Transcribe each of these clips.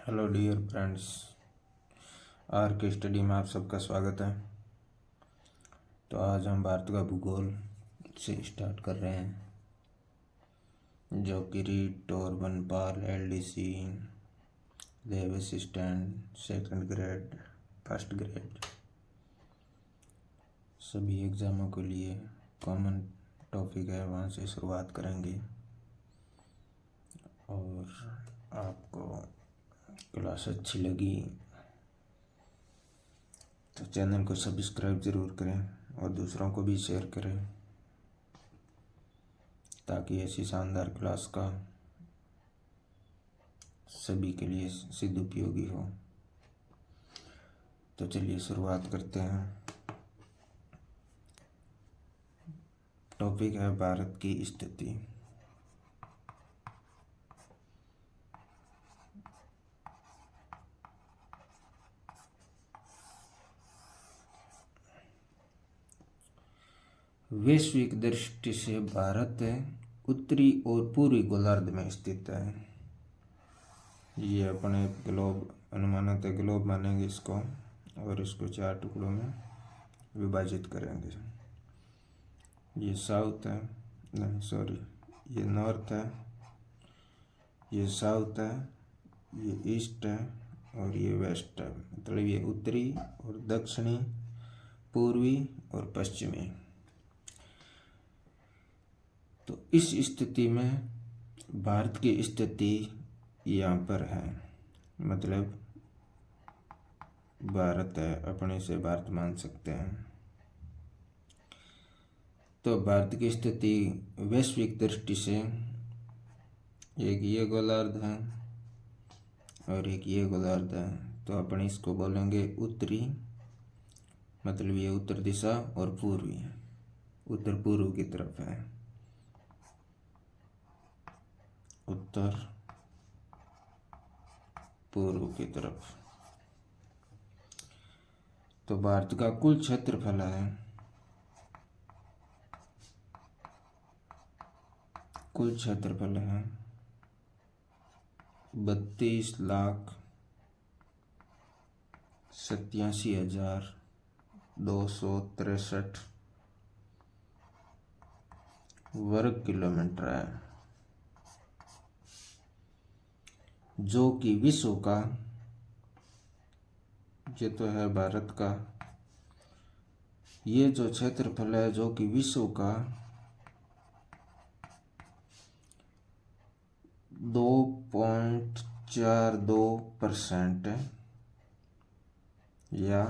Hello dear friends, are के study में आप सबका स्वागत है। तो आज हम भारत का भूगोल से स्टार्ट कर रहे हैं, जो कि रीट और बनपाल LDC, देव assistant, second grade, first grade सभी एग्ज़ामों के लिए कॉमन टॉपिक है, वहाँ से शुरुआत करेंगे। और आपको क्लास अच्छी लगी तो चैनल को सब्सक्राइब ज़रूर करें और दूसरों को भी शेयर करें, ताकि ऐसी शानदार क्लास का सभी के लिए सिद्ध उपयोगी हो। तो चलिए शुरुआत करते हैं। टॉपिक है भारत की स्थिति। वैश्विक दृष्टि से भारत उत्तरी और पूर्वी गोलार्ध में स्थित है। ये अपने ग्लोब अनुमानित ग्लोब मानेंगे इसको, और इसको 4 टुकड़ों में विभाजित करेंगे। ये साउथ है, नहीं सॉरी, ये नॉर्थ है, ये साउथ है, ये ईस्ट है और ये वेस्ट है। मतलब ये उत्तरी और दक्षिणी, पूर्वी और पश्चिमी। तो इस स्थिति में भारत की स्थिति यहाँ पर है, मतलब भारत है, अपने से भारत मान सकते हैं। तो भारत की स्थिति वैश्विक दृष्टि से एक ये गोलार्ध है और एक ये गोलार्ध है। तो अपन इसको बोलेंगे उत्तरी, मतलब ये उत्तर दिशा, और पूर्वी उत्तर पूर्व की तरफ है, उत्तर पूर्व की तरफ। तो भारत का कुल क्षेत्रफल है, कुल क्षेत्रफल है 32,87,263 वर्ग किलोमीटर है, जो कि विश्व का, ये तो है भारत का, ये जो क्षेत्रफल है जो कि विश्व का 2.42% या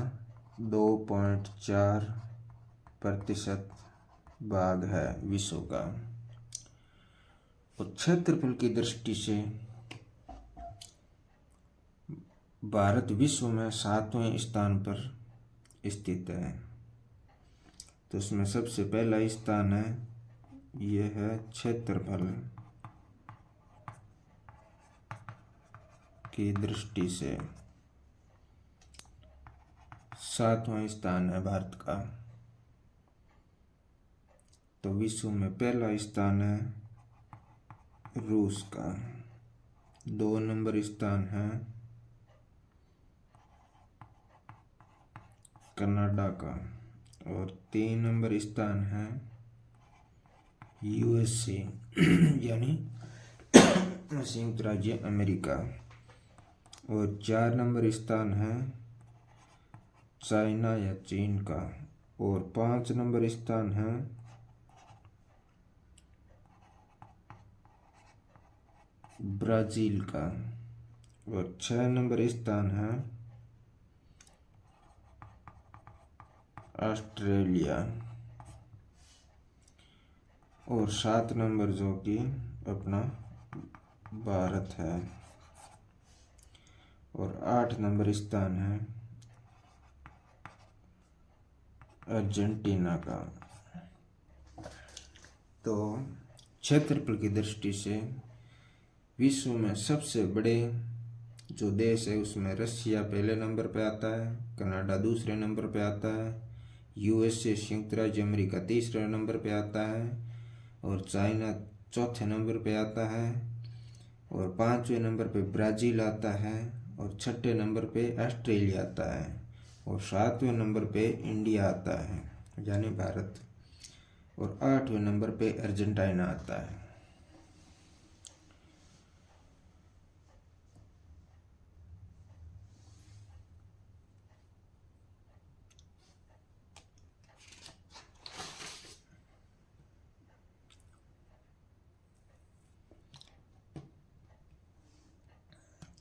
2.4% भाग है विश्व का। और क्षेत्रफल की दृष्टि से भारत विश्व में 7वें स्थान पर स्थित है। तो इसमें सबसे पहला स्थान है, यह है क्षेत्रफल की दृष्टि से 7वां स्थान है भारत का। तो विश्व में पहला स्थान है रूस का, 2 नंबर स्थान है कनाडा का, और 3 नंबर स्थान है USA यानी संयुक्त राज्य अमेरिका, और 4 नंबर स्थान है चाइना या चीन का, और 5 नंबर स्थान है ब्राज़ील का, और 6 नंबर स्थान है ऑस्ट्रेलिया, और 7 नंबर जो कि अपना भारत है, और 8 नंबर स्थान है अर्जेंटीना का। तो क्षेत्रफल की दृष्टि से विश्व में सबसे बड़े जो देश है उसमें रशिया पहले नंबर पे आता है, कनाडा दूसरे नंबर पे आता है, USA संयुक्त राज्य अमेरिका तीसरे नंबर पे आता है, और चाइना चौथे नंबर पे आता है, और 5वें नंबर पे ब्राज़ील आता है, और छठे नंबर पे ऑस्ट्रेलिया आता है और सातवें नंबर पे इंडिया आता है यानी भारत और आठवें नंबर पे अर्जेंटीना आता है।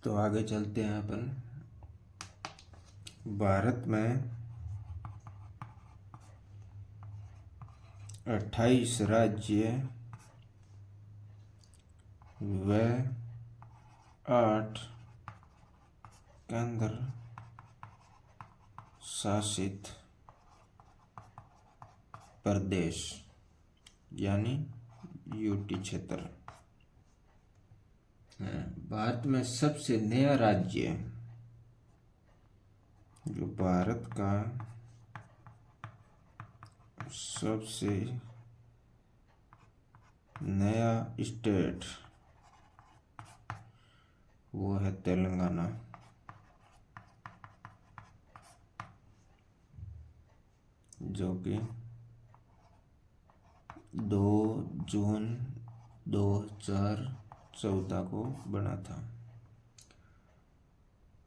तो आगे चलते हैं अपन। भारत में 28 राज्य व 8 केंद्र शासित प्रदेश यानी यूटी क्षेत्र है। भारत में सबसे नया राज्य जो भारत का सबसे नया स्टेट वो है तेलंगाना। जो कि 2 जून 2014 को बना था।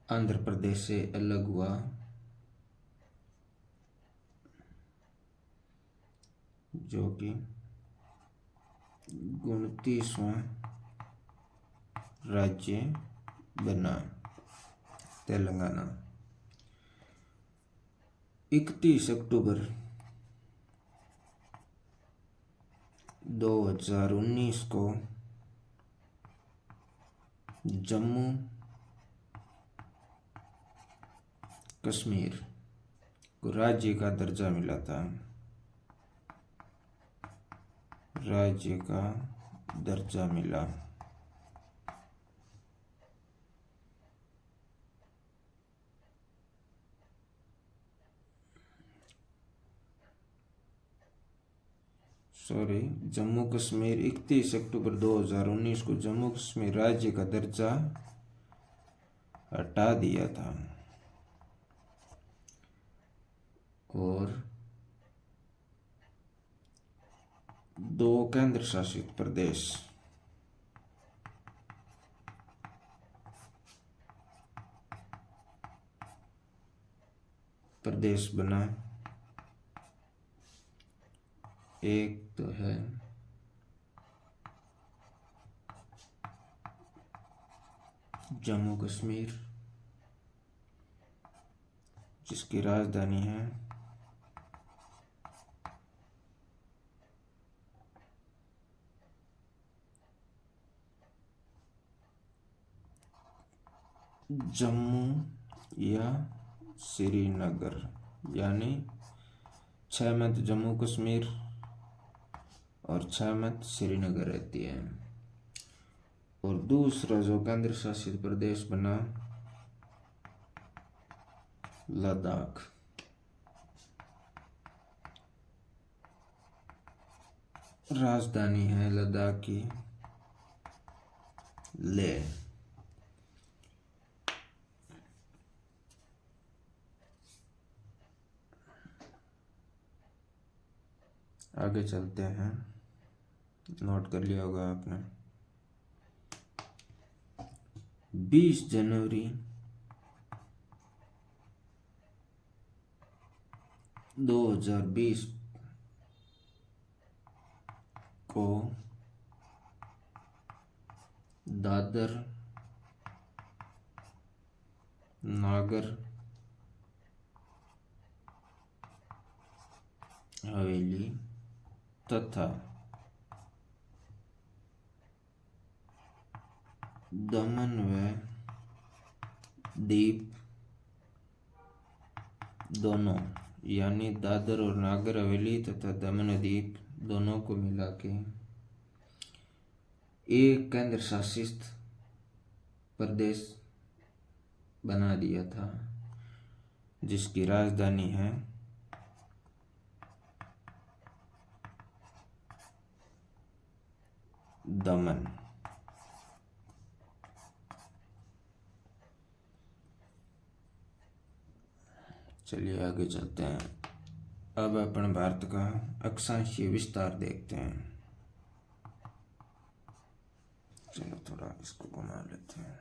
आंध्र प्रदेश से अलग हुआ जो कि 29वां राज्य बना तेलंगाना। 31 अक्टूबर 2019 को जम्मू कश्मीर को राज्य का दर्जा मिला था। राज्य का दर्जा मिला। जम्मू कश्मीर 31 अक्टूबर 2019 को जम्मू कश्मीर राज्य का दर्जा हटा दिया था और 2 केंद्र शासित प्रदेश बना। एक तो है जम्मू कश्मीर जिसकी राजधानी है जम्मू या श्रीनगर यानी 6 में तो जम्मू कश्मीर और 6 में श्रीनगर रहती है। और दूसरा जो केंद्र शासित प्रदेश बना लद्दाख। राजधानी है लद्दाख की लेह। आगे चलते हैं। नोट कर लिया होगा आपने। 20 जनवरी 2020 को दादर नागर हवेली तथा दमन व दीप दोनों यानी दादर और नागर हवेली तथा दमन और दीप दोनों को मिला के एक केंद्र शासित प्रदेश बना दिया था जिसकी राजधानी है दमन। चलिए आगे चलते हैं। अब अपन भारत का अक्षांशीय विस्तार देखते हैं। चलो थोड़ा इसको घुमा लेते हैं।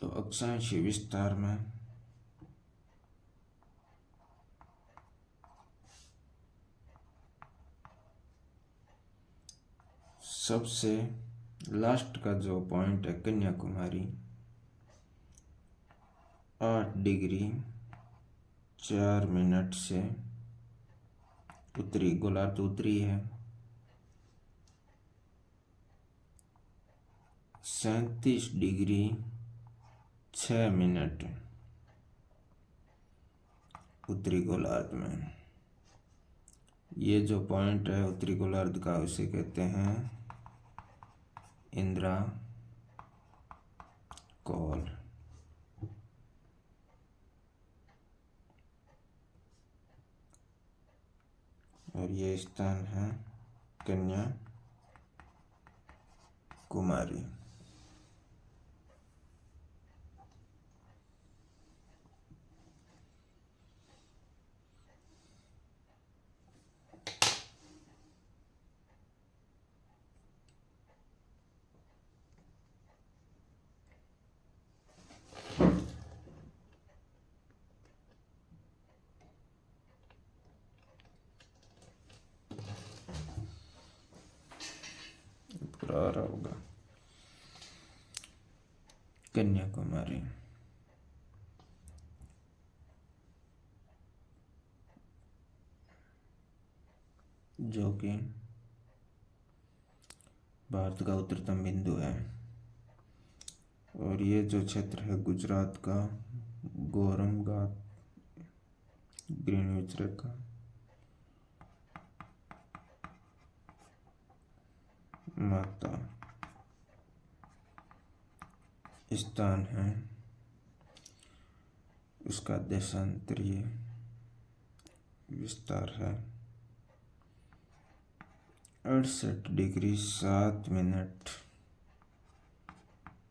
तो अक्षांशीय विस्तार में सबसे लास्ट का जो पॉइंट है कन्याकुमारी, 8 डिग्री 4 मिनट से उत्तरी गोलार्ध उत्तरी है, 37 डिग्री 6 मिनट उत्तरी गोलार्ध में। ये जो पॉइंट है उत्तरी गोलार्ध का उसे कहते हैं इंदिरा कॉल। और ये स्थान है कन्याकुमारी। पूरा आ रहा होगा कन्याकुमारी। जो कि भारत का उत्तरतम बिंदु है। और ये जो क्षेत्र है गुजरात का गोरम घाट ग्रीनविच रेखा, माता स्थान है, उसका देशांतरीय विस्तार है 68 डिग्री 7 मिनट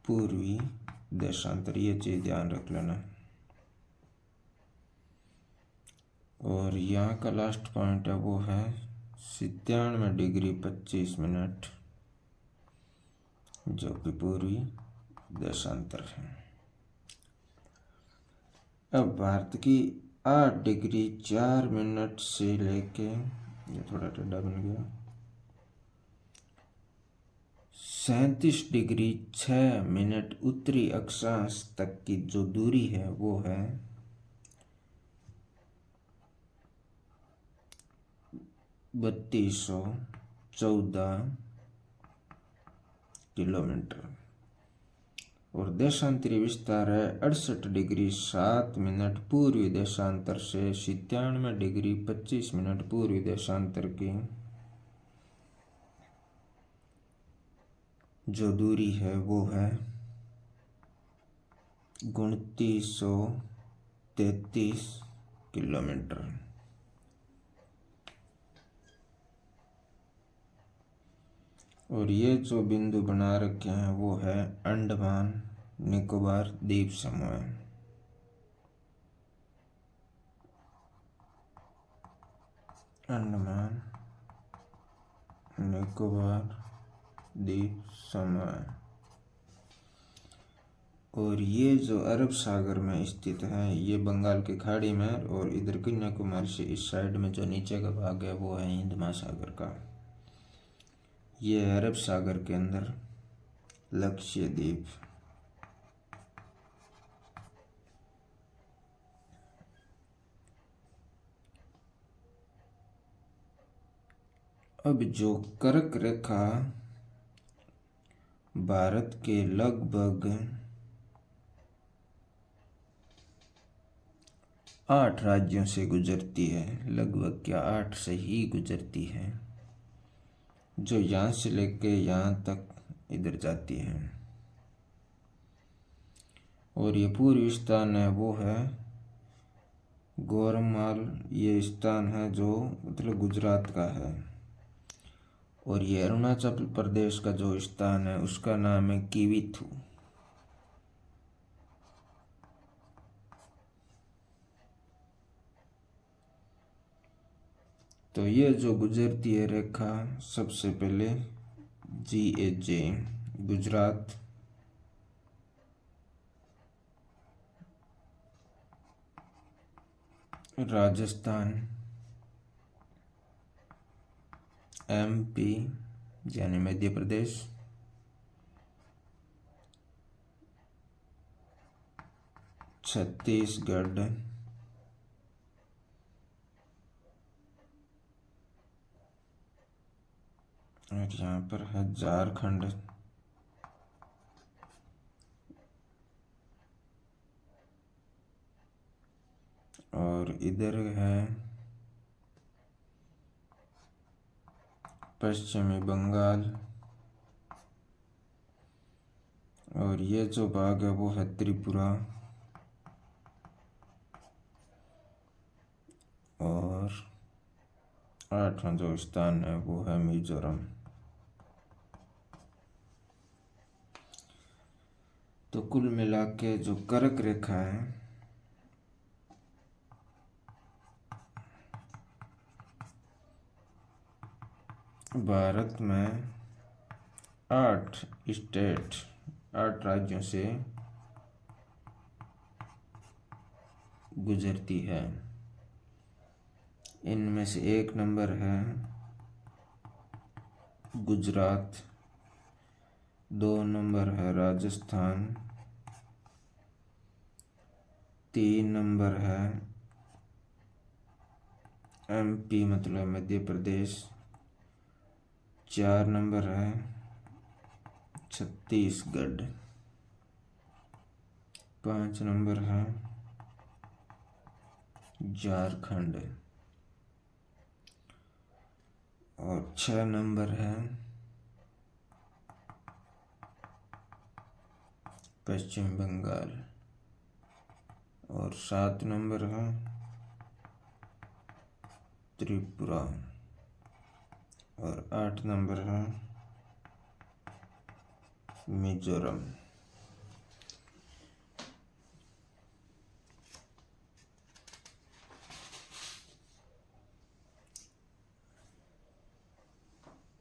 पूर्वी देशांतर। ये चीज ध्यान रख लेना। और यहाँ का लास्ट पॉइंट है वो है 97 डिग्री 25 मिनट, जो कि पूर्वी देशांतर है। अब भारत की 8 डिग्री 4 मिनट से लेके, ये थोड़ा टेढ़ा बन गया, 37 डिग्री 6 मिनट उत्तरी अक्षांश तक की जो दूरी है वो है 3214 किलोमीटर। और देशांतरी विस्तार है 68 डिग्री 7 मिनट पूर्वी देशांतर से 97 डिग्री 25 मिनट पूर्वी देशांतर की जो दूरी है वो है 2933 किलोमीटर। और ये जो बिंदु बना रखे हैं वो है अंडमान निकोबार द्वीप समूह। अंडमान निकोबार द्वीप समूह। और ये जो अरब सागर में स्थित है, ये बंगाल की खाड़ी में, और इधर कन्याकुमारी से इस साइड में जो नीचे का भाग है वो है हिंद महासागर का। ये है अरब सागर के अंदर लक्षद्वीप। अब जो कर्क रेखा भारत के लगभग 8 राज्यों से गुजरती है, लगभग क्या 8 से ही गुजरती है, जो यहाँ से लेके यहाँ तक इधर जाती है। और ये पूर्वी स्थान है वो है गोरमाल, ये स्थान है जो मतलब गुजरात का है। और ये अरुणाचल प्रदेश का जो स्थान है उसका नाम है किवीथू। तो ये जो गुजरती है रेखा, सबसे पहले GHJ गुजरात, राजस्थान, MP यानी मध्य प्रदेश, छत्तीसगढ़, और यहाँ पर है झारखंड, और इधर है पश्चिमी बंगाल, और ये जो भाग है वो है त्रिपुरा, और 8वां जो स्थान है वो है मिजोरम। तो कुल मिला के जो कर्क रेखा है भारत में 8 स्टेट, 8 राज्यों से गुजरती है। इनमें से 1 नंबर है गुजरात, 2 नंबर है राजस्थान, 3 नंबर है MP मतलब मध्य प्रदेश, 4 नंबर है छत्तीसगढ़, 5 नंबर है झारखंड, और 6 नंबर है पश्चिम बंगाल, और 7 नंबर है त्रिपुरा, और 8 नंबर है मिजोरम।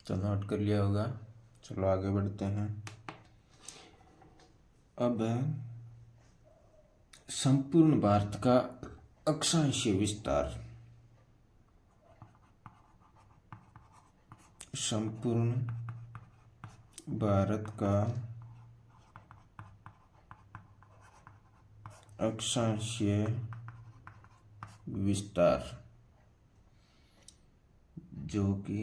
तो नोट कर लिया होगा। चलो आगे बढ़ते हैं। अब है संपूर्ण भारत का अक्षांशीय विस्तार। संपूर्ण भारत का अक्षांशीय विस्तार, जो कि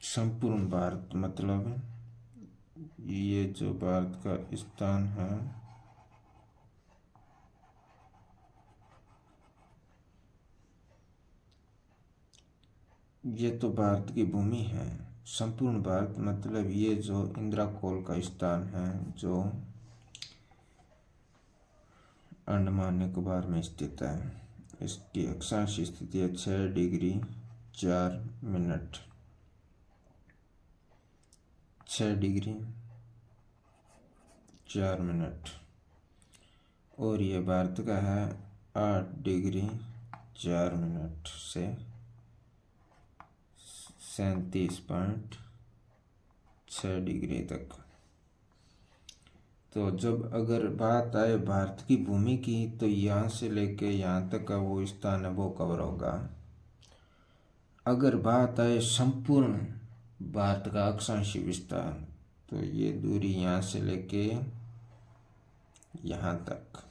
संपूर्ण भारत मतलब ये जो भारत का स्थान है ये तो भारत की भूमि है। संपूर्ण भारत मतलब ये जो इंद्राकोल का स्थान है जो अंडमान निकोबार में स्थित है, इसकी अक्षांशीय स्थिति है 6 डिग्री 4 मिनट, 6 डिग्री 4 मिनट, और ये भारत का है 8 डिग्री 4 मिनट से 37.6 डिग्री तक। तो जब अगर बात आए भारत की भूमि की, तो यहाँ से लेके यहाँ तक का वो स्थान है वो कवर होगा। अगर बात आए संपूर्ण भारत का अक्षांशीय विस्तार, तो ये दूरी यहाँ से लेके यहाँ तक।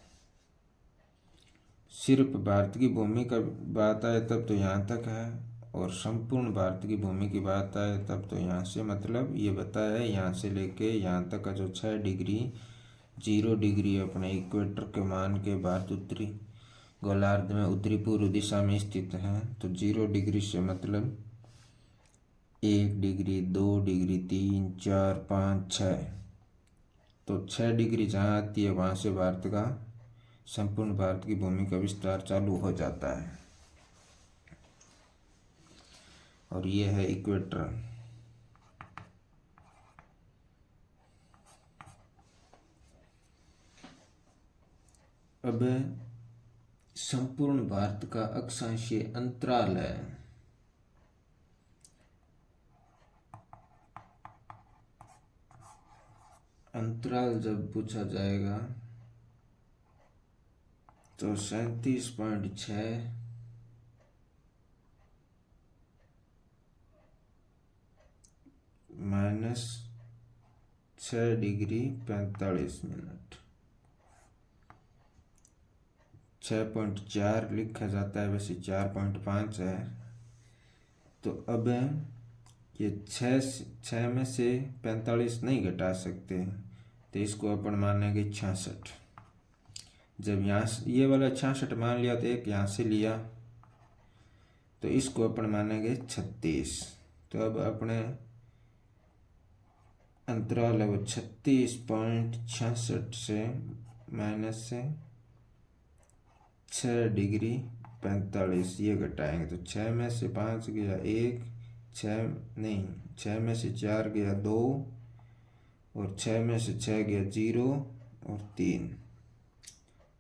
सिर्फ भारत की भूमि का बात आए तब तो यहाँ तक है, और संपूर्ण भारत की भूमि की बात आए तब तो यहाँ से मतलब ये बताया है यहाँ से लेके यहाँ तक का जो 6 डिग्री 0 डिग्री अपने इक्वेटर के मान के भारत उत्तरी गोलार्ध में उत्तरी पूर्व दिशा में स्थित है। तो 0 डिग्री से मतलब 1 डिग्री 2 डिग्री 3 4 5 6, तो 6 डिग्री जहाँ आती है वहाँ से भारत का संपूर्ण भारत की भूमि का विस्तार चालू हो जाता है। और ये है इक्वेटर। अब संपूर्ण भारत का अक्षांशीय अंतराल है। अंतराल जब पूछा जाएगा तो 37.6 माइनस 6 डिग्री 45 मिनट 6.4 लिखा जाता है, वैसे 4.5 है। तो अब ये 6 में से 45 नहीं घटा सकते, तो इसको अपन मानेंगे 66। जब यहाँ ये वाला 66 मान लिया तो एक यहाँ से लिया तो इसको अपन मानेंगे 36। तो अब अपने अंतराल है वो 36.66 से माइनस से 6 डिग्री 45 ये घटाएंगे तो 6 में से 5 गया 1, 6 में से 4 गया 2 और 6 में से 6 गया 0 और 3।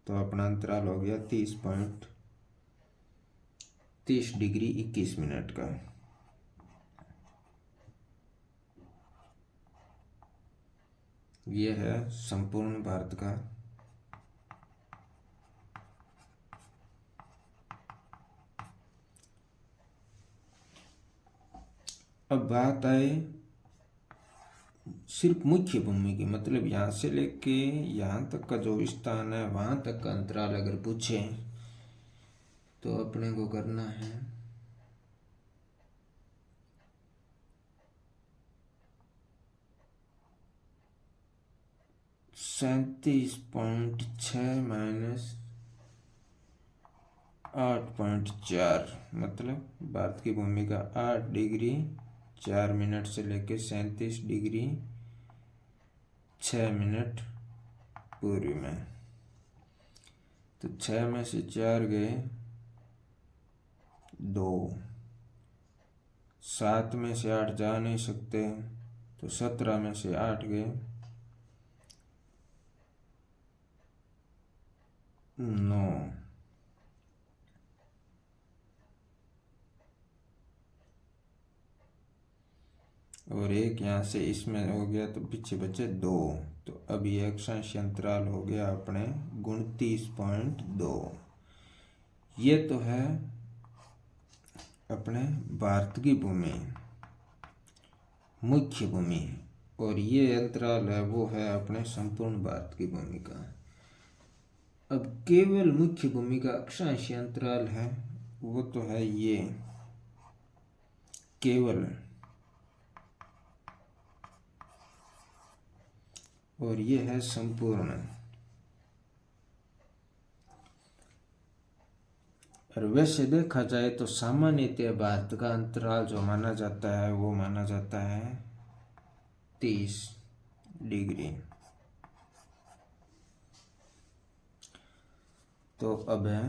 तो अपना अंतराल हो गया 30.30 डिग्री 21 मिनट का। यह है संपूर्ण भारत का अब बात आए सिर्फ मुख्य भूमि की, मतलब यहाँ से लेके यहाँ तक का जो स्थान है वहाँ तक का अंतराल अगर पूछे तो अपने को करना है 37.6 माइनस 8.4, मतलब भारत की भूमि का 8 डिग्री 4 मिनट से लेके 37 डिग्री 6 मिनट पूर्व में। तो 6 में से 4 गए 2, 7 में से 8 जा नहीं सकते तो 17 में से 8 गए 9, और एक यहाँ से इसमें हो गया तो पीछे बचे 2। तो अब ये अक्षांशीय अंतराल हो गया अपने 29.2। ये तो है अपने भारत की भूमि मुख्य भूमि, और ये अंतराल है वो है अपने संपूर्ण भारत की भूमि का। अब केवल मुख्य भूमि का अक्षांशीय अंतराल है वो तो है ये केवल, और ये है संपूर्ण। और वैसे देखा जाए तो सामान्यतः भारत का अंतराल जो माना जाता है वो माना जाता है 30 डिग्री। तो अब है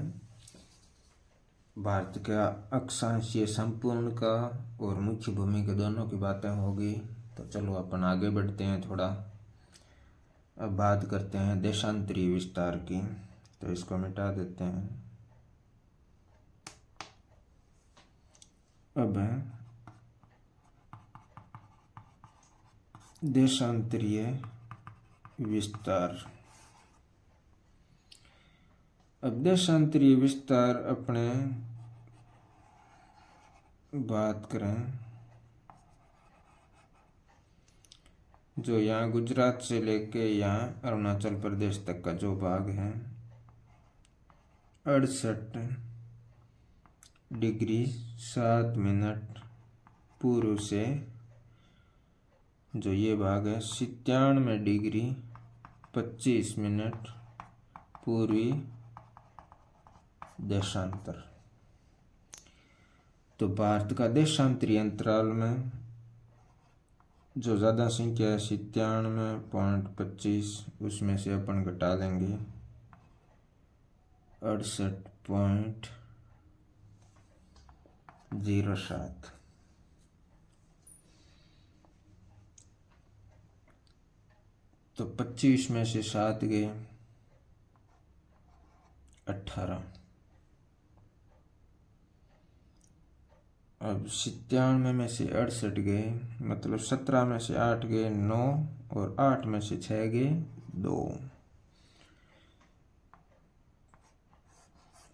भारत का अक्षांशीय संपूर्ण का और मुख्य भूमि के दोनों की बातें होगी। तो चलो अपन आगे बढ़ते हैं थोड़ा। अब बात करते हैं देशांतरीय विस्तार की, तो इसको मिटा देते हैं। अब है देशांतरीय विस्तार। अब देशांतरीय विस्तार अपने बात करें जो यहाँ गुजरात से लेके यहाँ अरुणाचल प्रदेश तक का जो भाग है 68 डिग्री 7 मिनट पूर्व से जो ये भाग है 97 डिग्री 25 मिनट पूर्वी देशांतर। तो भारत का देशांतरीय अंतराल में जो ज़्यादा संख्या है 97.25, उसमें से अपन घटा देंगे 68.07। तो 25 में से 7 गए 18। अब 97 में से 68 गए, मतलब 17 में से 8 गए 9, और 8 में से 6 गए 2।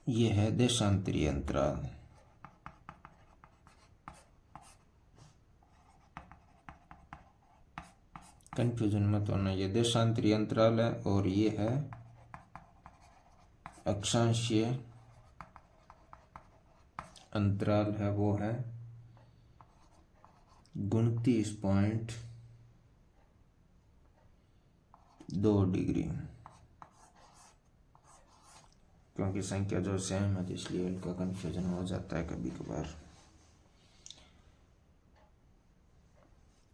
ये है देशांतरीय अंतराल। कंफ्यूजन मत होना, ये देशांतरीय अंतराल है और ये है अक्षांशीय अंतराल है, वो है 29.2 डिग्री। क्योंकि संख्या जो सेम है इसलिए इनका कंफ्यूजन हो जाता है कभी कभार।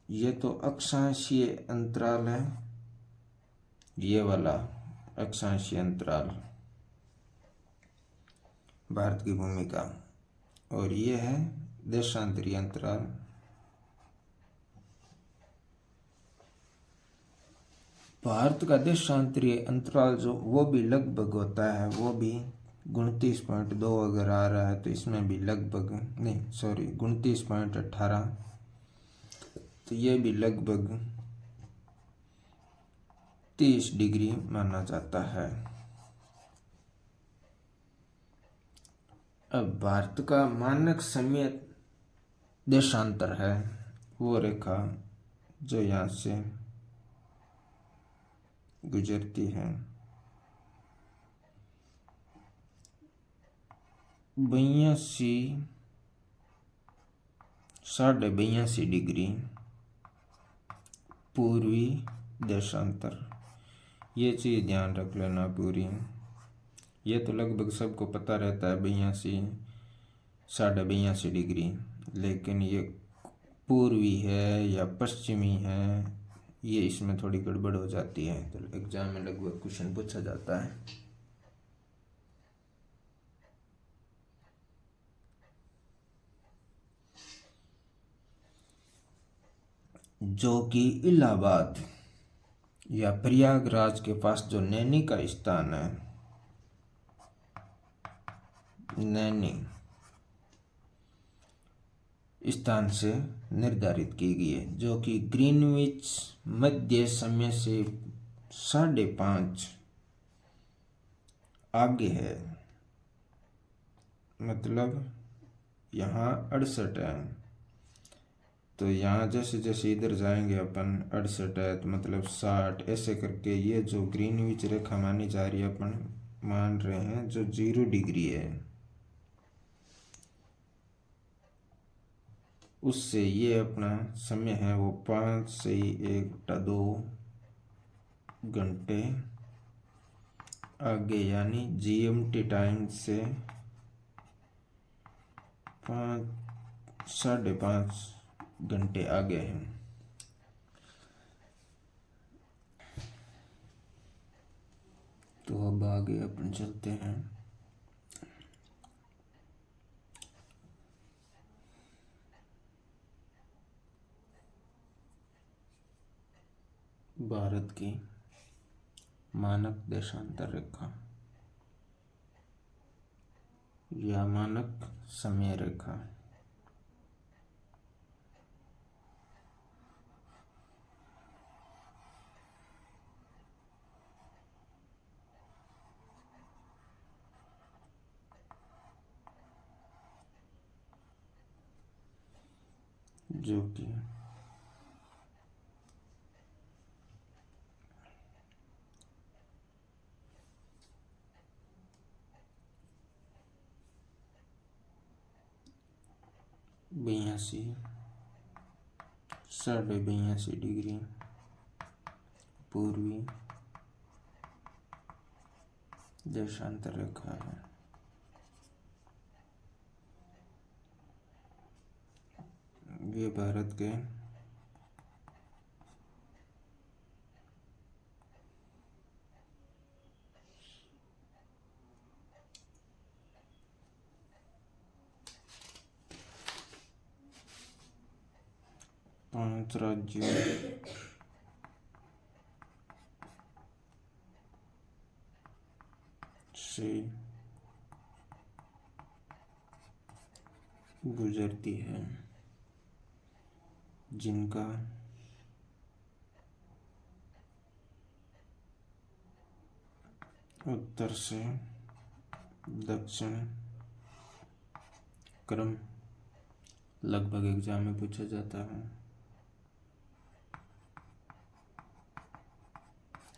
ये तो अक्षांशीय अंतराल है, ये वाला अक्षांशीय अंतराल भारत की भूमिका, और ये है देशांतरीय अंतराल। भारत का देशांतरीय अंतराल जो वो भी लगभग होता है, वो भी 29.2 अगर आ रहा है तो इसमें भी लगभग, नहीं सॉरी 29.18, तो ये भी लगभग 30 डिग्री माना जाता है। अब भारत का मानक समय देशांतर है वो रेखा जो यहाँ से गुजरती है 82.5 डिग्री पूर्वी देशांतर। ये चीज़ ध्यान रख लेना पूरी। ये तो लगभग सबको पता रहता है 82.5 डिग्री, लेकिन ये पूर्वी है या पश्चिमी है, ये इसमें थोड़ी गड़बड़ हो जाती है, तो एग्जाम में लगभग क्वेश्चन पूछा जाता है। जो कि इलाहाबाद या प्रयागराज के पास जो नैनी का स्थान है, नैनी स्थान से निर्धारित की गई है, जो कि ग्रीनविच मध्य समय से 5.5 आगे है। मतलब यहाँ 68 है, तो यहाँ जैसे जैसे इधर जाएंगे अपन 68 है, तो मतलब 60, ऐसे करके ये जो ग्रीनविच रेखा मानी जा रही है अपन मान रहे हैं जो 0 डिग्री है, उससे ये अपना समय है वो 5 से 1-2 घंटे आगे, यानी GMT टाइम से 5-5.5 घंटे आगे हैं। तो अब आगे अपन चलते हैं। भारत की मानक देशांतर रेखा या मानक समय रेखा। जो कि 82, 82.5 डिग्री पूर्वी देशांतर रेखा है। ये भारत के पांच राज्यों से गुजरती है, जिनका उत्तर से दक्षिण क्रम लगभग एग्जाम में पूछा जाता है।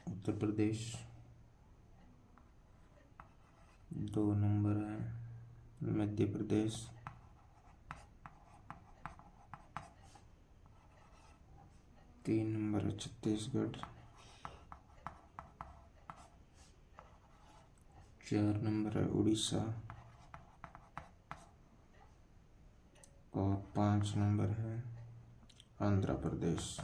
उत्तर प्रदेश 2 नंबर है, मध्य प्रदेश 3 नंबर है, छत्तीसगढ़ 4 नंबर है, उड़ीसा और 5 नंबर है आंध्र प्रदेश।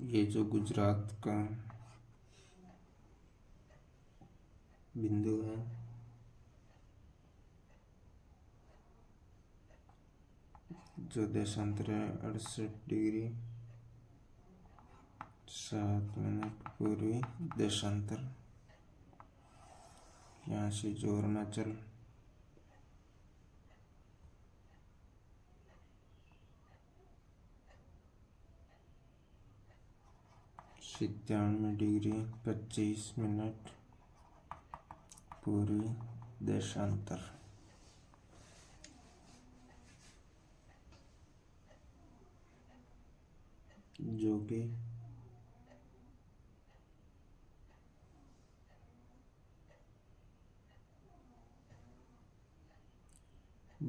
ये जो गुजरात का बिंदु है, जो देशांतर है 68 डिग्री 7 मिनट पूर्वी देशांतर। यहाँ से जो अरुणाचल डिग्री 25 मिनट पूर्वी देशांतर। जो कि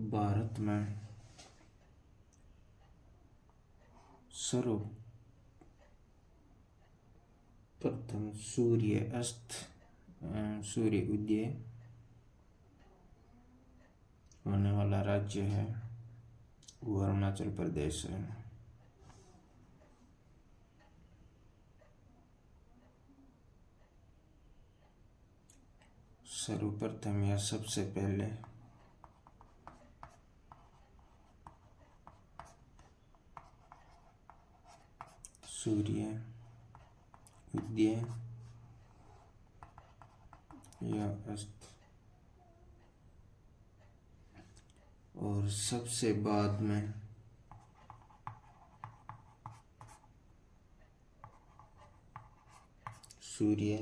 भारत में सर्वप्रथम सूर्य उदय होने वाला राज्य है वो अरुणाचल प्रदेश है। सर्वप्रथम या सबसे पहले सूर्य उदय या अस्त और सबसे बाद में सूर्य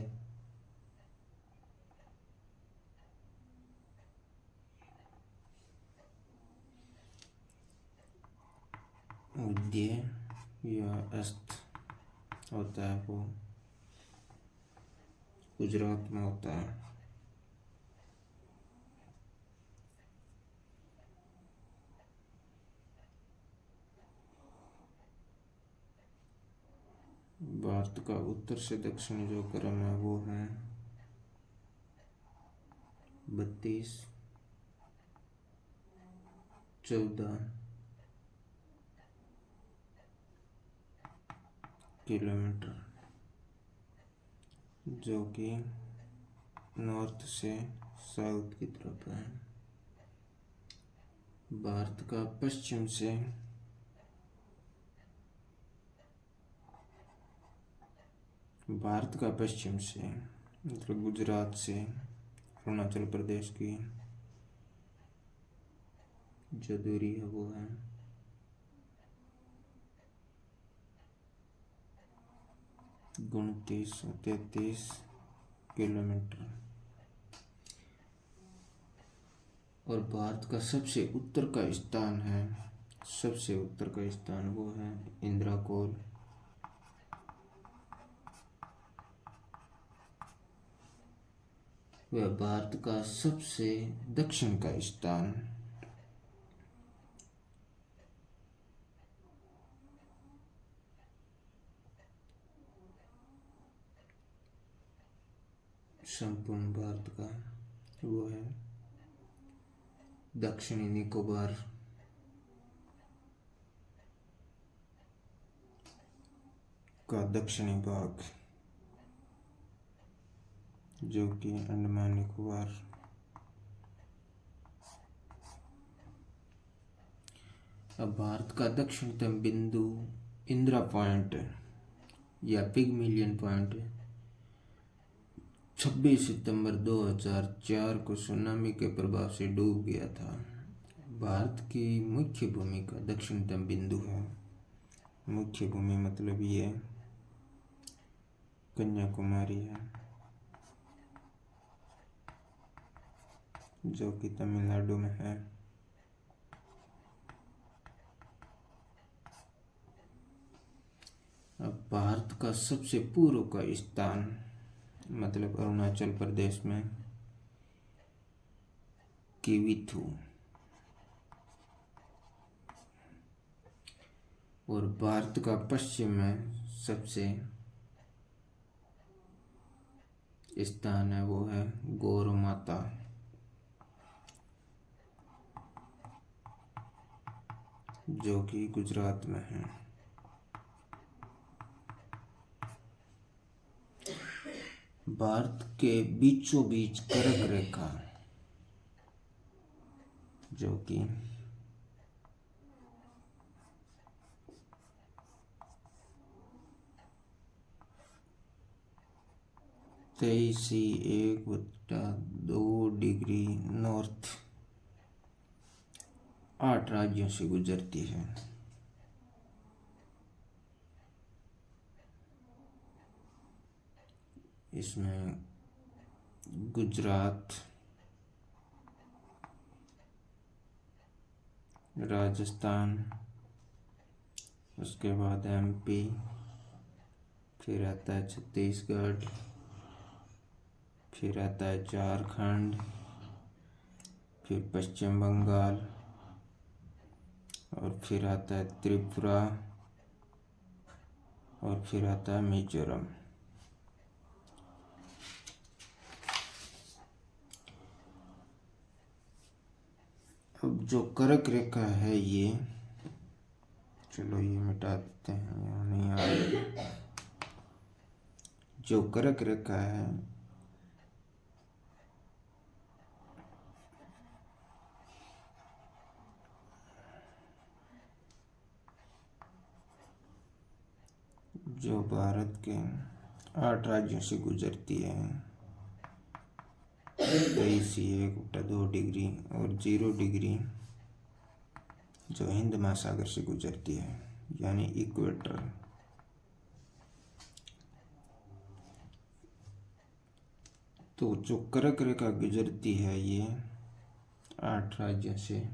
उदय या अस्त होता है, वो गुजरात में होता है। भारत का उत्तर से दक्षिण जो क्रम है वो है 32, 14 किलोमीटर, जो कि नॉर्थ से साउथ की तरफ है। भारत का पश्चिम से मतलब गुजरात से अरुणाचल प्रदेश की जो दूरी है वो है 29-33 किलोमीटर। और भारत का सबसे उत्तर का स्थान वो है इंदिरा कोल, वह भारत का सबसे दक्षिण का स्थान। संपूर्ण भारत का वो है दक्षिणी निकोबार का दक्षिणी भाग, जो कि अंडमान निकोबार। अब भारत का दक्षिणतम बिंदु इंदिरा पॉइंट या पिगमिलियन पॉइंट 26 सितंबर 2004 को सुनामी के प्रभाव से डूब गया था। भारत की मुख्य भूमि का दक्षिणतम बिंदु है। मुख्य भूमि मतलब ये कन्याकुमारी है, जो कि तमिलनाडु में है। अब भारत का सबसे पूर्व का स्थान मतलब अरुणाचल प्रदेश में किविथु, और भारत का पश्चिम में सबसे स्थान है वो है गौरमाता, जो कि गुजरात में है। भारत के बीचों बीच कर्क रेखा, जो कि तेईस 1/2 डिग्री नॉर्थ 8 राज्यों से गुजरती है। इसमें गुजरात, राजस्थान, उसके बाद एमपी, फिर आता है छत्तीसगढ़, फिर आता है झारखंड, फिर पश्चिम बंगाल, और फिर आता है त्रिपुरा, और फिर आता है मिजोरम। अब जो कर्क रेखा है ये, चलो ये मिटा देते हैं, यहाँ नहीं आ रही। जो कर्क रेखा है जो भारत के 8 राज्यों से गुजरती है, 23 1/2 डिग्री और 0 डिग्री जो हिंद महासागर से गुजरती है, यानी इक्वेटर। तो जो कर्क रेखा गुजरती है ये 8 राज्यों से,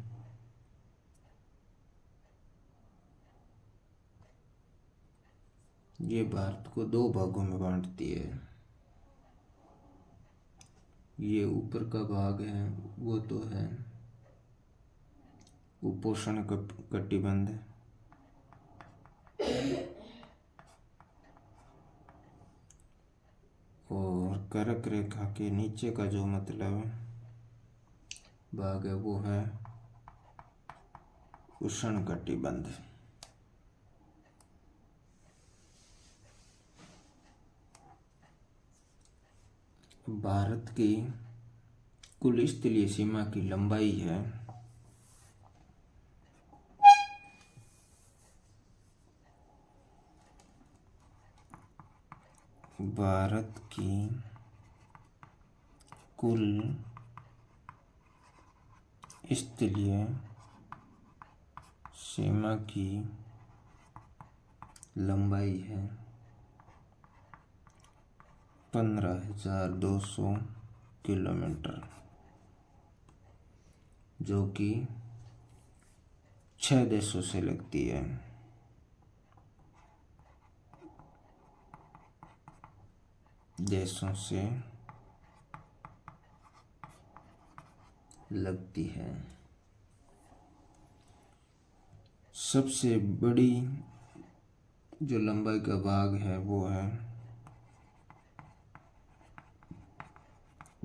ये भारत को 2 भागों में बांटती है। ये ऊपर का भाग है वो तो है उपोष्ण कटिबंध, और कर्क रेखा के नीचे का जो मतलब भाग है वो है उष्ण कटिबंध। भारत की कुल स्थलीय सीमा की लंबाई है भारत की कुल स्थलीय सीमा की लंबाई है 15,200 किलोमीटर, जो कि 6 देशों से लगती है। देशों से लगती है। सबसे बड़ी जो लंबाई का भाग है वो है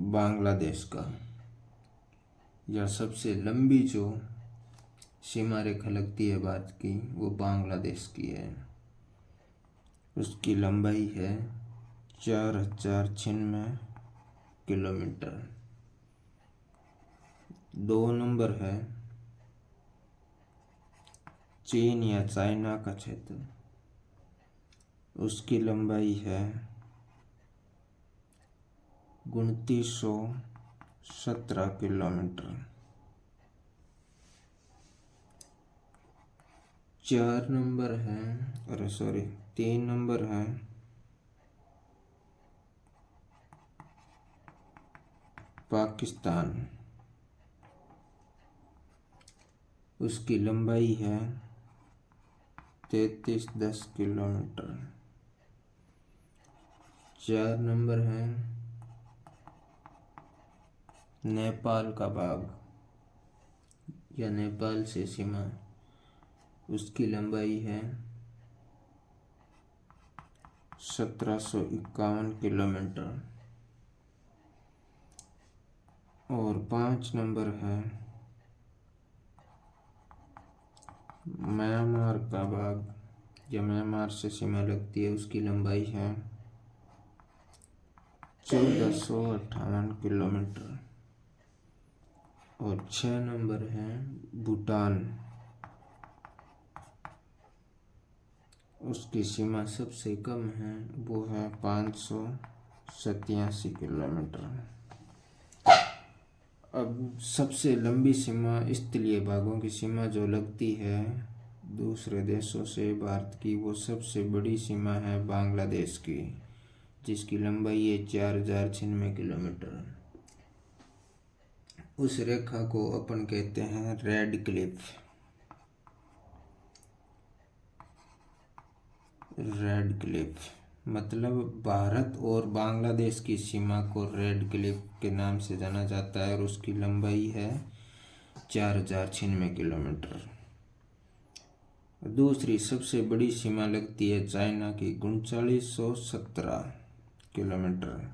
बांग्लादेश का, या सबसे लंबी जो सीमा रेखा लगती है भारत की वो बांग्लादेश की है। उसकी लंबाई है 4096 किलोमीटर। 2 नंबर है चीन या चाइना का क्षेत्र, उसकी लंबाई है 2917 किलोमीटर। 4 नंबर है, 3 नंबर है पाकिस्तान, उसकी लंबाई है 3310 किलोमीटर। 4 नंबर है नेपाल का भाग या नेपाल से सीमा, उसकी लंबाई है 1751 किलोमीटर। और 5 नंबर है म्यांमार का भाग या म्यांमार से सीमा लगती है, उसकी लंबाई है 1458 किलोमीटर। और 6 नंबर है भूटान, उसकी सीमा सबसे कम है, वो है 587 किलोमीटर। अब सबसे लंबी सीमा स्थलीय भागों की सीमा जो लगती है दूसरे देशों से भारत की, वो सबसे बड़ी सीमा है बांग्लादेश की, जिसकी लंबाई है 4096 किलोमीटर। उस रेखा को अपन कहते हैं रेड क्लिफ। रेड क्लिफ मतलब भारत और बांग्लादेश की सीमा को रेड क्लिफ के नाम से जाना जाता है, और उसकी लंबाई है 4096 किलोमीटर। दूसरी सबसे बड़ी सीमा लगती है चाइना की 3917 किलोमीटर,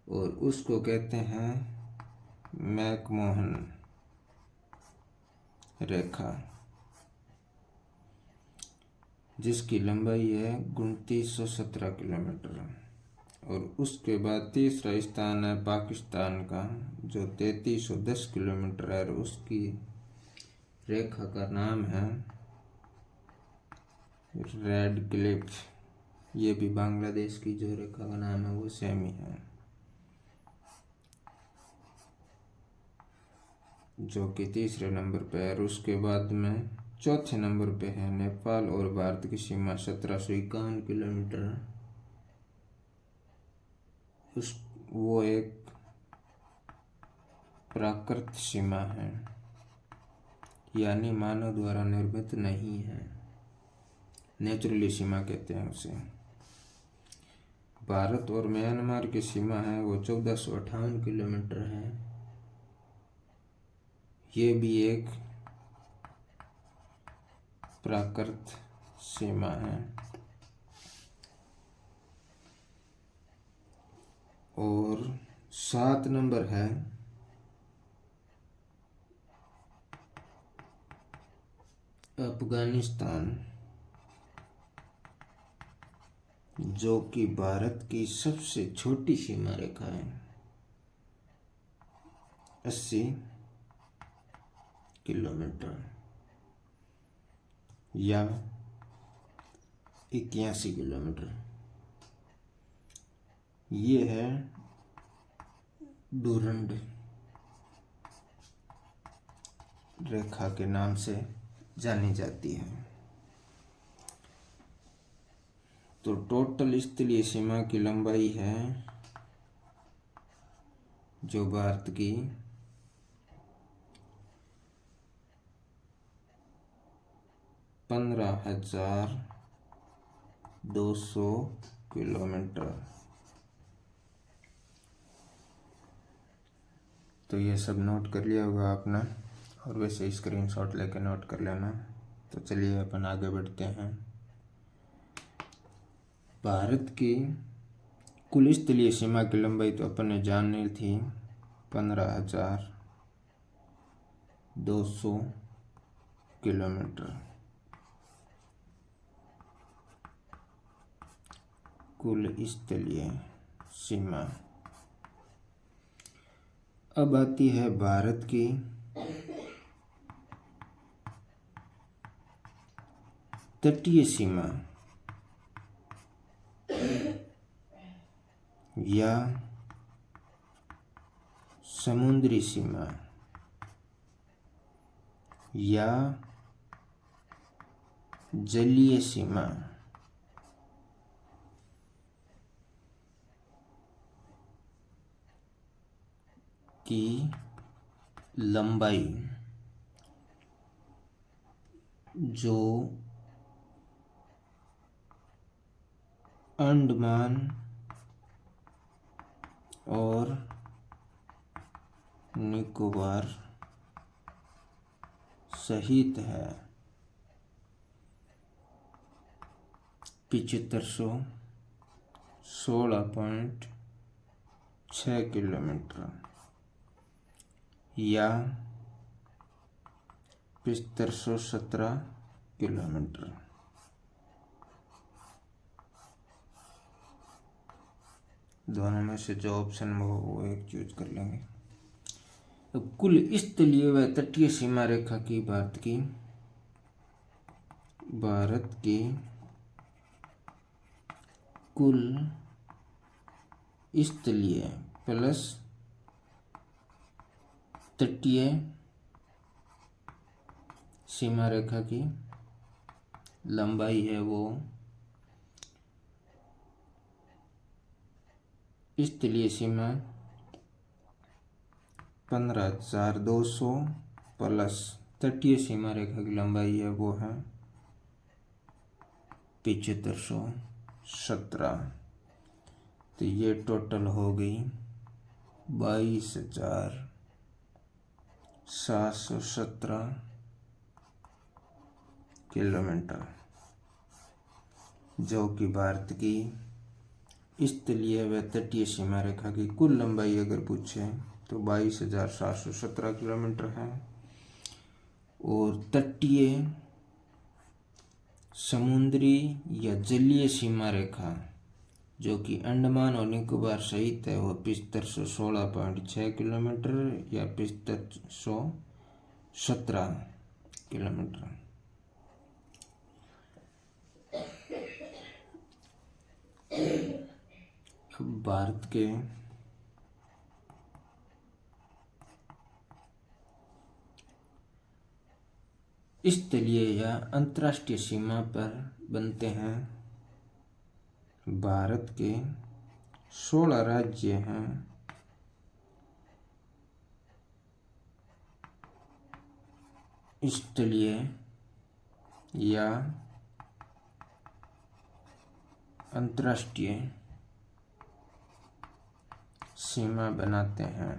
और उसको कहते हैं मैकमोहन रेखा, जिसकी लंबाई है 2917 किलोमीटर। और उसके बाद तीसरा स्थान है पाकिस्तान का जो 3310 किलोमीटर है, और उसकी रेखा का नाम है रेड क्लिफ। ये भी बांग्लादेश की जो रेखा का नाम है वो सेम ही है, जो कि तीसरे नंबर पे है। और उसके बाद में चौथे नंबर पे है नेपाल और भारत की सीमा 1751 किलोमीटर। वो एक प्राकृत सीमा है, यानी मानव द्वारा निर्मित नहीं है, नेचुरली सीमा कहते हैं उसे। भारत और म्यांमार की सीमा है वो 1458 किलोमीटर है। ये भी एक प्राकृत सीमा है। और 7 नंबर है अफगानिस्तान, जो कि भारत की सबसे छोटी सीमा रेखा है, 80 किलोमीटर या 81 किलोमीटर। ये है डूरंड रेखा के नाम से जानी जाती है। तो टोटल स्थलीय सीमा की लंबाई है जो भारत की 15,200 किलोमीटर। तो ये सब नोट कर लिया होगा आपने, और वैसे स्क्रीनशॉट लेके नोट कर लेना। तो चलिए अपन आगे बढ़ते हैं। भारत की कुल स्थलीय सीमा की लंबाई तो अपन ने जाननी थी 15,200 किलोमीटर। कुल स्थलीय सीमा। अब आती है भारत की तटीय सीमा या समुद्री सीमा या जलीय सीमा। की लंबाई जो अंडमान और निकोबार सहित है 7516.6 किलोमीटर या 7517 किलोमीटर। दोनों में से जो ऑप्शन हो वो एक चूज कर लेंगे। तो कुल स्थलीय व तटीय सीमा रेखा की भारत की कुल स्थलीय प्लस तटीय सीमा रेखा की लंबाई है वो स्थलीय सीमा 15,200 प्लस तटीय सीमा रेखा की लंबाई है वो है 7517। तो ये टोटल हो गई 22,717 किलोमीटर, जो कि भारत की स्थलीय व तटीय सीमा रेखा की कुल लंबाई अगर पूछे तो 22,717 किलोमीटर है। और तटीय समुद्री या जलीय सीमा रेखा जो कि अंडमान और निकोबार सहित है वो 7516.6 किलोमीटर या 7517 किलोमीटर। भारत के स्थलीय या अंतर्राष्ट्रीय सीमा पर बनते हैं भारत के 16 राज्य हैं। स्थलीय या अंतर्राष्ट्रीय सीमा बनाते हैं।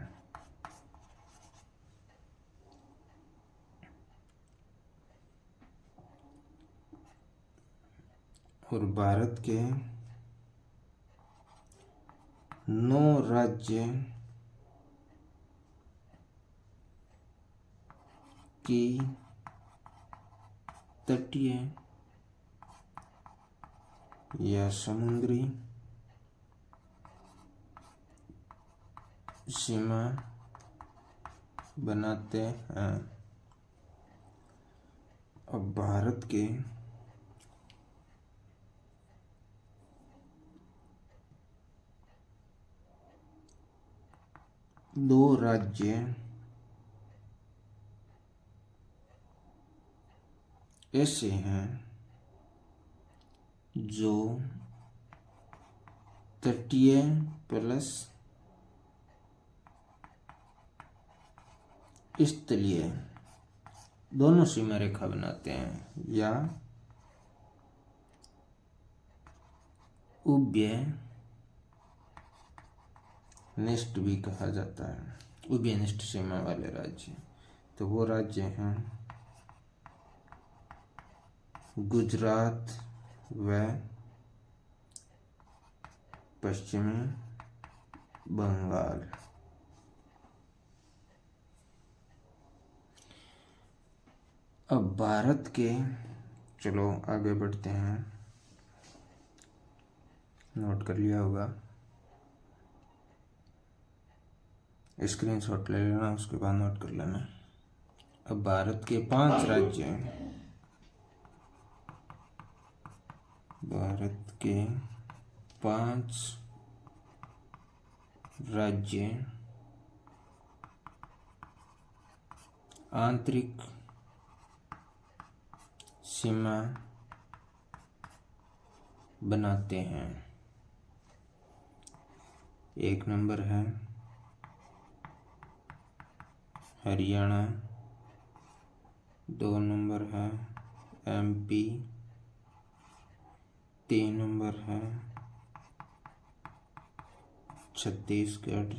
और भारत के 9 राज्य की तटीय या समुद्री सीमा बनाते हैं। अब भारत के 2 राज्य ऐसे हैं जो तटीय प्लस स्थलीय दोनों सीमा रेखा बनाते हैं या उभय निष्ठ भी कहा जाता है। उभयनिष्ठ सीमा वाले राज्य, तो वो राज्य हैं गुजरात व पश्चिमी बंगाल। अब भारत के, चलो आगे बढ़ते हैं, नोट कर लिया होगा, स्क्रीनशॉट ले लेना, उसके बाद नोट कर लेना। अब भारत के 5 राज्य हैं, भारत के 5 राज्य आंतरिक सीमा बनाते हैं। 1 नंबर है हरियाणा, 2 नंबर है MP, 3 नंबर है छत्तीसगढ़,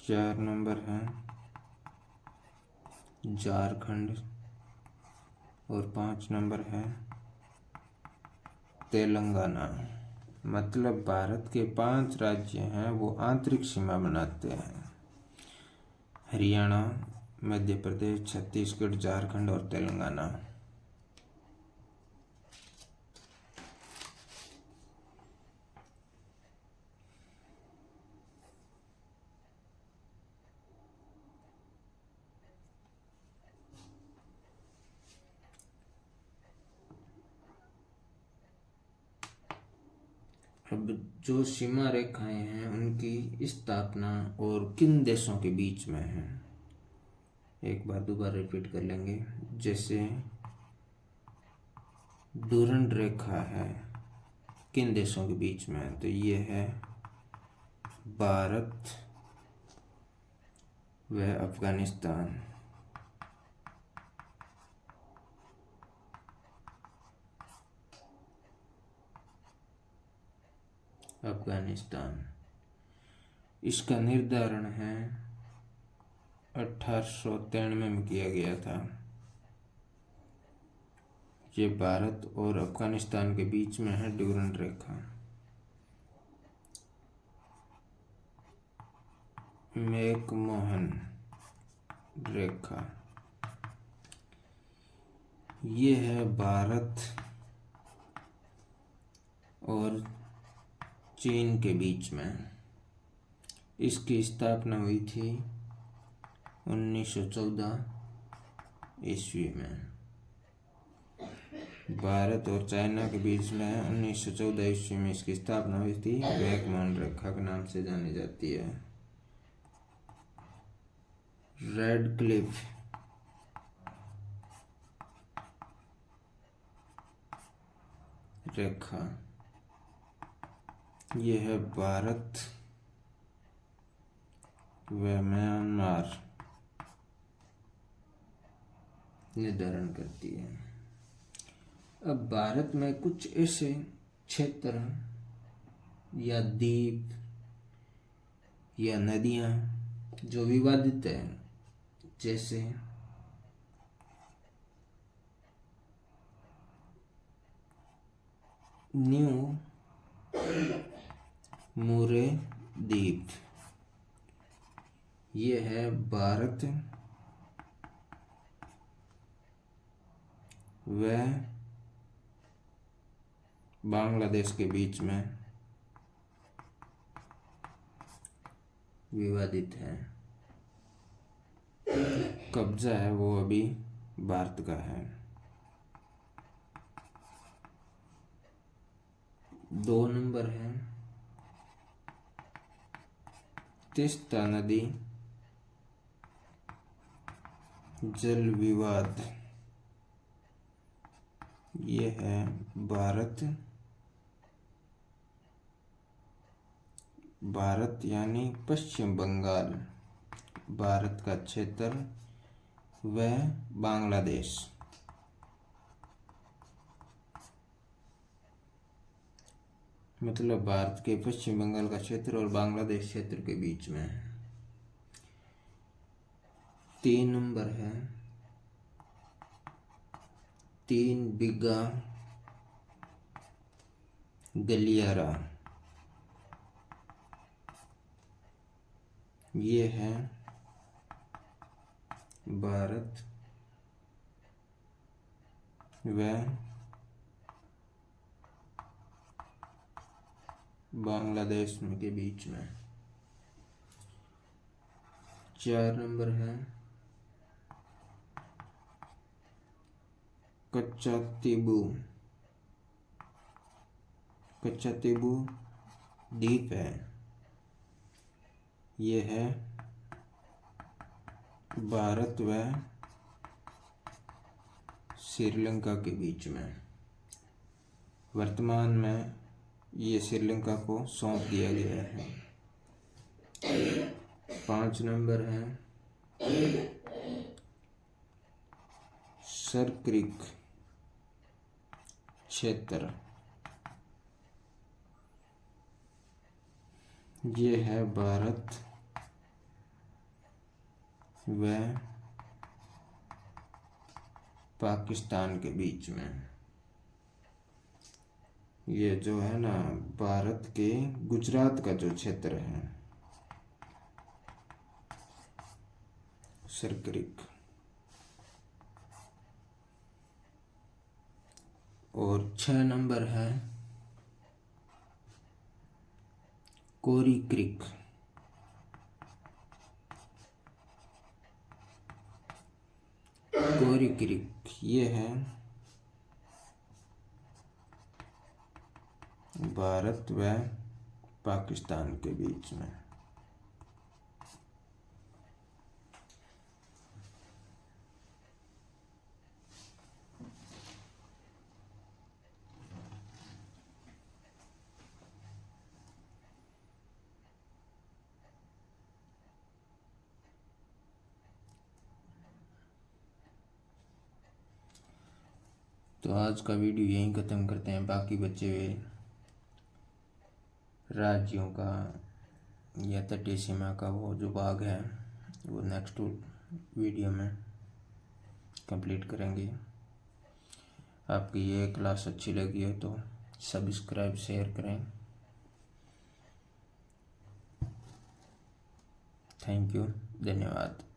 4 नंबर है झारखंड और 5 नंबर है तेलंगाना। मतलब भारत के 5 राज्य हैं वो आंतरिक सीमा बनाते हैं, हरियाणा, मध्य प्रदेश, छत्तीसगढ़, झारखंड और तेलंगाना। अब जो सीमा रेखाएं हैं उनकी स्थापना और किन देशों के बीच में है, एक बार दोबारा रिपीट कर लेंगे। जैसे डूरंड रेखा है, किन देशों के बीच में है, तो ये है भारत व अफगानिस्तान। अफगानिस्तान, इसका निर्धारण है 1893 में किया गया था। ये भारत और अफगानिस्तान के बीच में है डूरंड रेखा। मैकमोहन रेखा, ये है भारत और चीन के बीच में। इसकी स्थापना हुई थी 1914 ईस्वी में। भारत और चाइना के बीच में 1914 ईस्वी में इसकी स्थापना हुई थी। मैकमोहन रेखा के नाम से जानी जाती है। रेडक्लिफ रेखा, यह है भारत व म्यांमार निर्धारण करती है। अब भारत में कुछ ऐसे क्षेत्र या द्वीप या नदियां जो विवादित हैं, जैसे न्यू मुरे द्वीप, ये है भारत व बांग्लादेश के बीच में विवादित है। कब्जा है वो अभी भारत का है। 2 नंबर है तीस्ता नदी जल विवाद, ये है भारत यानी पश्चिम बंगाल, भारत का क्षेत्र व बांग्लादेश। मतलब भारत के पश्चिम बंगाल का क्षेत्र और बांग्लादेश क्षेत्र के बीच में है। 3 नंबर है 3 बीघा गलियारा। ये है भारत व बांग्लादेश के बीच में। 4 नंबर है कच्चातीबू द्वीप है। ये है भारत व श्रीलंका के बीच में। वर्तमान में ये श्रीलंका को सौंप दिया गया है। 5 नंबर है सरक्रिक क्षेत्र। ये है भारत व पाकिस्तान के बीच में। ये जो है ना भारत के गुजरात का जो क्षेत्र है सरक्रिक। और 6 नंबर है कोरी क्रिक। कोरी क्रिक ये है भारत व पाकिस्तान के बीच में। तो आज का वीडियो यहीं ख़त्म करते हैं। बाकी बचे हुए राज्यों का या तटीय सीमा का वो जो भाग है वो नेक्स्ट वीडियो में कंप्लीट करेंगे। आपकी ये क्लास अच्छी लगी हो तो सब्सक्राइब शेयर करें। थैंक यू, धन्यवाद।